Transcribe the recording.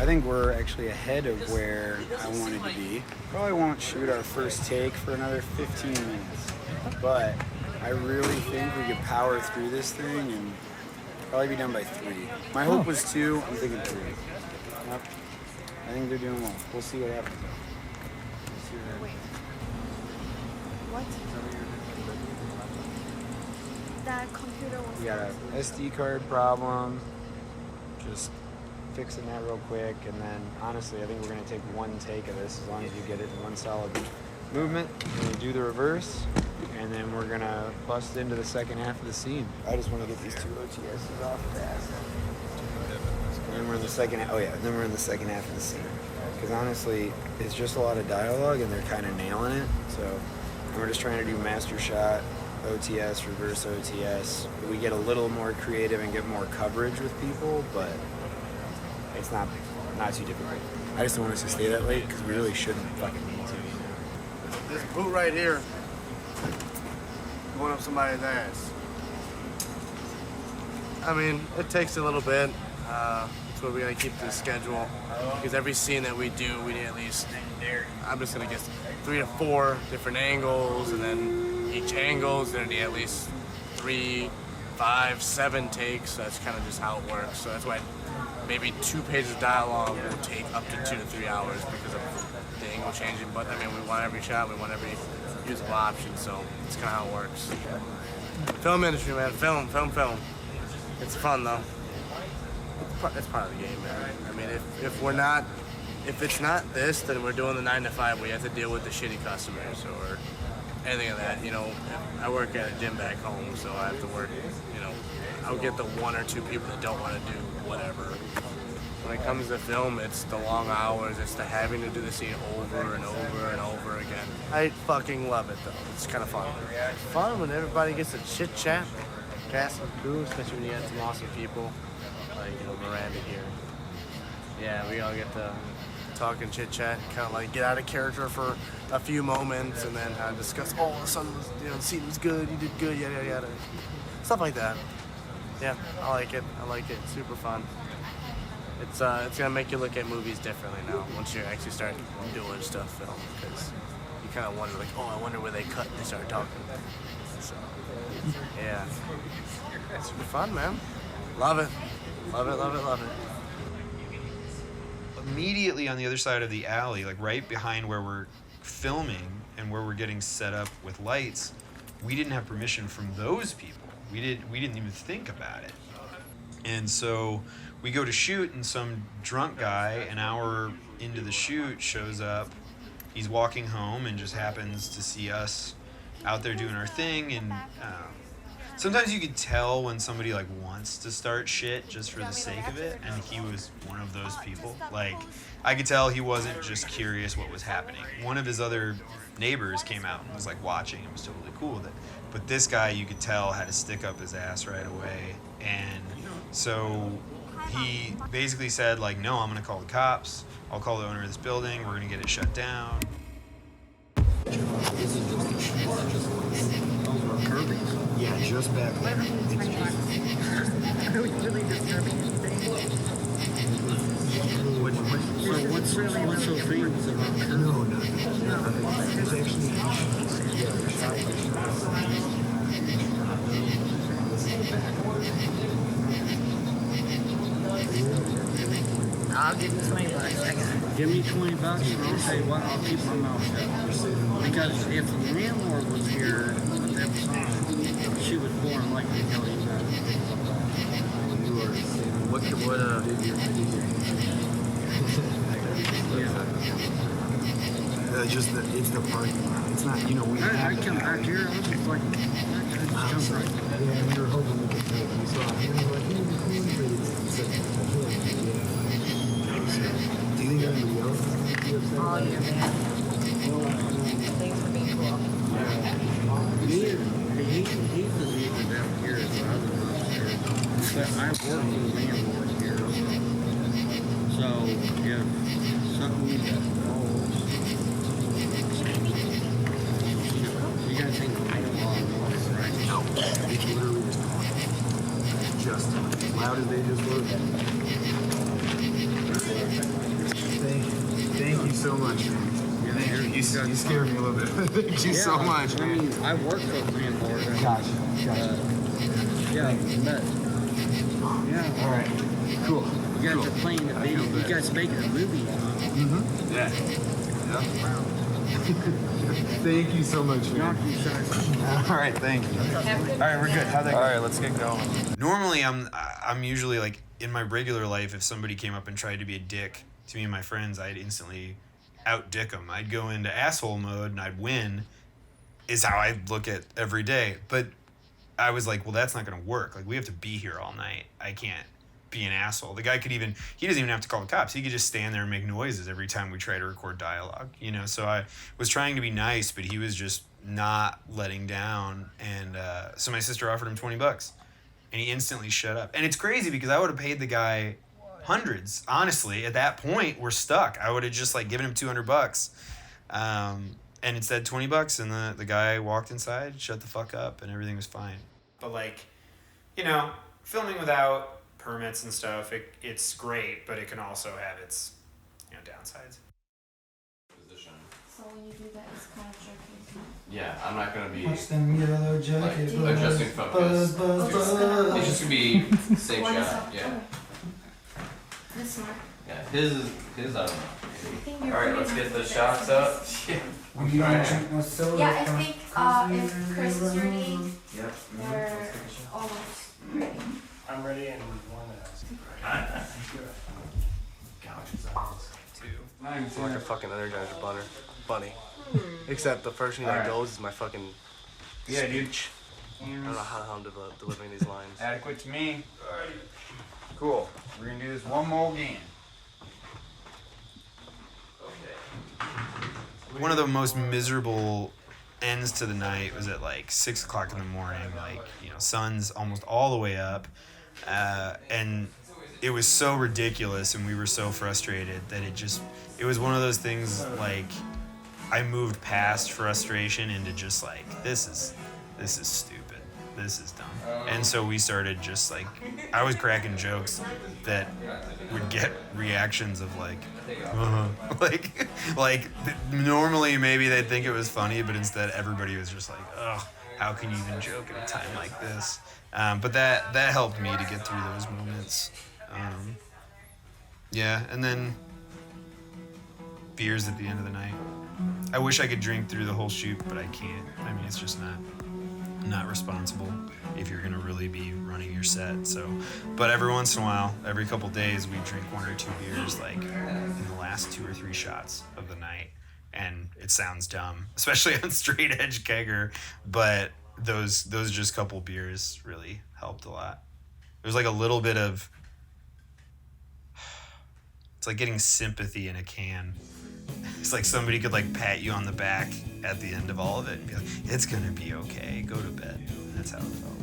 I think we're actually ahead of where I wanted to be. Probably won't shoot our first take for another 15 minutes, but I really think we could power through this thing and probably be done by 3. My hope was 2. I'm thinking 3. Yep. I think they're doing well. We'll see what happens. Wait. What? That computer was... We got a SD card problem. Just fixing that real quick, and then honestly, I think we're gonna take 1 take of this as long as you get it in 1 solid movement. We're gonna do the reverse, and then we're gonna bust into the second half of the scene. I just want to get these 2 OTSs off fast. And then we're in the second. Then we're in the second half of the scene. Because honestly, it's just a lot of dialogue, and they're kind of nailing it. So we're just trying to do master shot, OTS, reverse OTS. We get a little more creative and get more coverage with people, but it's not too difficult. I just don't want us to stay that late because we really shouldn't fucking need to. This boot right here, going up somebody's ass. I mean, it takes a little bit. That's why we gotta keep the schedule. Because every scene that we do, we need at least, I'm just gonna guess, 3 to 4 different angles, and then each angle's gonna need at least 3, 5, 7 takes. That's kind of just how it works. So that's why maybe 2 pages of dialogue will take up to 2 to 3 hours because of the angle changing. But I mean, we want every shot, we want every usable option, so it's kind of how it works. Film industry, man. Film. It's fun though. It's part of the game, man. I mean, if it's not this, then we're doing the 9 to 5 where you have to deal with the shitty customers or anything of that. You know, I work at a gym back home, so I have to work, you know, I'll get the 1 or 2 people that don't want to do whatever. When it comes to film, it's the long hours, it's the having to do the scene over and over and over again. I fucking love it though. It's kind of fun. It's fun when everybody gets to chit chat, cast and crew, especially when you have some awesome people like, you know, Miranda here. Yeah, we all get to talk and chit chat, kind of like get out of character for a few moments, and then discuss. Oh, the sun was, you know, the scene was good. You did good. Yada yada yada. Stuff like that. Yeah, I like it. It's super fun. It's gonna make you look at movies differently now once you actually start doing stuff film, because you kind of wonder like, oh, I wonder where they cut and they start talking. So yeah, it's super fun, man. Love it. Immediately on the other side of the alley, like right behind where we're filming and where we're getting set up with lights, we didn't have permission from those people. We didn't even think about it. And so we go to shoot, and some drunk guy an hour into the shoot shows up. He's walking home and just happens to see us out there doing our thing. And sometimes you could tell when somebody like wants to start shit just for the sake of it, and he was one of those people. Like, I could tell he wasn't just curious what was happening. One of his other neighbors came out and was like watching and was totally cool with it. But this guy, you could tell, had to stick up his ass right away. And so he basically said, like, no, I'm gonna call the cops. I'll call the owner of this building. We're gonna get it shut down. Yeah, just back there. Really disturbing. What's so famous about that? No. It's actually I'll give you $20. I got it. Give me $20 and I'll tell you what, I'll keep my mouth shut. Because if the landlord was here at that time, she was more than likely to tell you that. It's the parking lot. It's not, you know, I come back here, I was just like, I just jump right. Yeah, we were hoping we could take you. So I'm like, hey, but it's do you think anybody else? Oh, yeah, man. Thanks for being cool. He's the reason down here is the other one upstairs. But I work with the landlord here. So if something falls, you gotta think I don't know, right? No, it's literally just loud as they just were. you so much, man. You scared me a little bit. Thank you so much, I man. mean, I work for a landlord. Gotcha. Yeah, but yeah. All right. Cool. You guys are playing the video. You guys making a movie. Yeah. Thank you so much, Knock man. you sides. All right, thank you. All right, we're good. How'd that go? All right, let's get going. Normally, I'm usually like in my regular life, if somebody came up and tried to be a dick to me and my friends, I'd instantly out dick them. I'd go into asshole mode and I'd win. Is how I look at every day. But I was like, well, that's not gonna work. Like, we have to be here all night. I can't be an asshole. The guy he doesn't even have to call the cops. He could just stand there and make noises every time we try to record dialogue, you know? So I was trying to be nice, but he was just not letting down. And so my sister offered him $20 and he instantly shut up. And it's crazy because I would have paid the guy hundreds. Honestly, at that point, we're stuck. I would have just like given him $200. And instead $20, and the guy walked inside, shut the fuck up, and everything was fine. But like, you know, filming without permits and stuff, it's great, but it can also have its, you know, downsides. So when you do that, it's kind of tricky. Yeah, I'm not gonna be Watch them yellow like jacket. adjusting focus. It's just gonna be same One shot. stop. Yeah, Okay. This one. yeah. His I don't know. I think All you're right, pretty let's get much the the shots best. up. Yeah. When you don't drink no soda. Yeah, I from think coffee if or Chris is whatever. ready, Yep. they're almost ready. I'm ready and one Gouges eyes. It's like a fucking Energizer bunny. Except the first thing that goes is my fucking Yeah, dude. speech. I don't know how I'm delivering these lines. Adequate to me. Cool. We're gonna do this one more again. One of the most miserable ends to the night was at like 6 o'clock in the morning, like, you know, sun's almost all the way up, and it was so ridiculous and we were so frustrated that it was one of those things. Like, I moved past frustration into just like, this is stupid, this is dumb. And so we started just like, I was cracking jokes that would get reactions of like, like normally maybe they'd think it was funny, but instead everybody was just like, oh, how can you even joke at a time like this? But that helped me to get through those moments. Yeah, and then beers at the end of the night. I wish I could drink through the whole shoot, but I can't. I mean, it's just not responsible if you're gonna really be running your set. So, but every once in a while, every couple days, we drink 1 or 2 beers, like in the last 2 or 3 shots of the night. And it sounds dumb, especially on Straight Edge Kegger, but those just couple beers really helped a lot. There's like a little bit of, it's like getting sympathy in a can. It's like somebody could like pat you on the back at the end of all of it and be like, it's gonna be okay, go to bed. And that's how it felt.